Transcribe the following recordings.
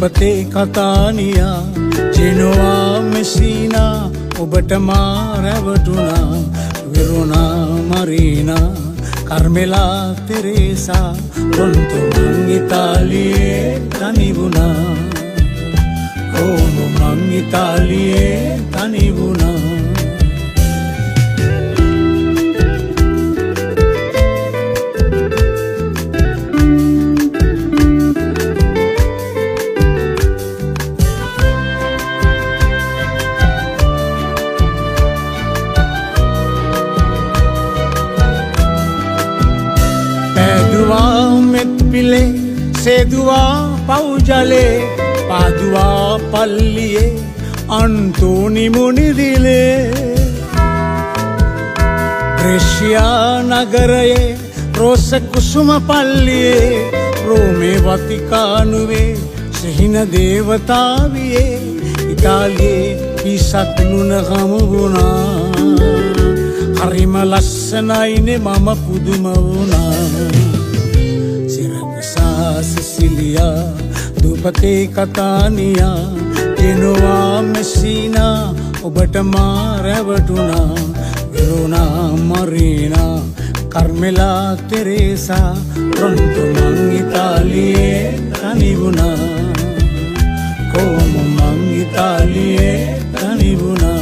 දුපතේ කතානියා ජෙනෝවා මෙසීනා ඔබට මා රැවටුණා විරුණා මරීනා කර්මෙලා තෙරේසා රොන්තු මං ඉතාලියේ තනි වුණා කොහොම මං ඉතාලියේ තනි වුණා පිලේ සේදුවා පවුජලේ පාදුවා පල්ලියේ අන්තෝනි මුනිදිලේ රේෂියා නගරයේ රෝස කුසුම පල්ලියේ රෝමේ වතිකානුවේ සිහින දේවතාවියේ ඉතාලියේ පිසක් නුන හමු වුණා හරිම ලස්සනයිනේ මම පුදුම වුණා සිසිලියා දුපතේ කතානියා ජෙනෝවා මෙසීනා ඔබට මා රැවටුණා විරුණා මරීනා කර්මෙලා තෙරේසා රොන්තු මං ඉතාලියේ තනි වුණා කොහොම මං ඉතාලියේ තනි වුණා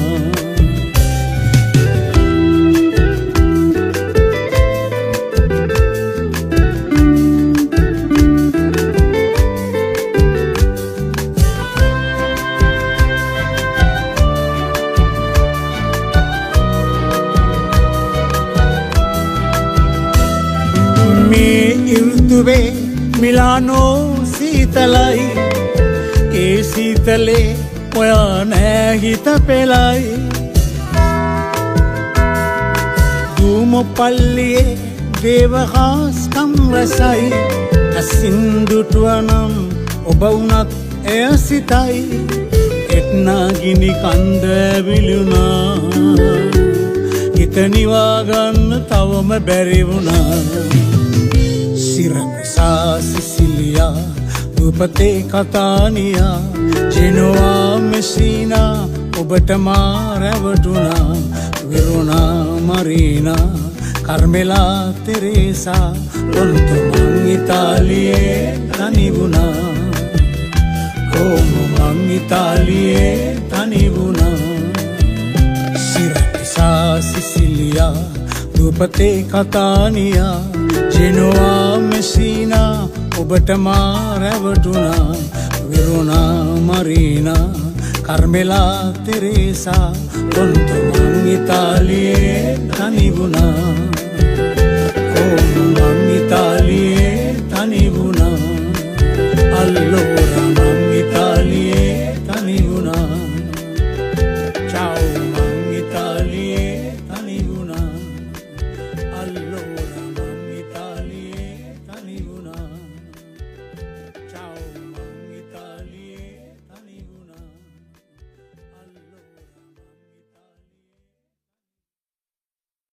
ඉර්තුවේ මිලානෝ සීතලයි ඒ සීතලේ ඔයා නෑ හිත පෙලයි දුමු පල්ලියේ දේවහාස්කම් රසයි අසින්දුටුවනම් ඔබ වුණත් එය සිතයි එත්නා ගිනි කන්ද විලුණා හිත නිවාගන්න තවම බැරි වුණා සිරකසා සිසිලියා දුපතේ කතානියා ජෙනෝවා මෙසීනා ඔබට මා රැවටුණා විරුණා මරීනා කර්මෙලා තෙරේසා රොන්තු මං ඉතාලියේ තනි වුණා කොහොම මං ඉතාලියේ තනි වුණා සිරකසා සිසිලියා දුපතේ කතානියා ජෙනෝවා මෙසීනා ඔබට මා රැවටුණා විරුණා මරීනා කර්මෙලා තෙරේසා රොන්තු මං ඉතාලියේ තනි වුණා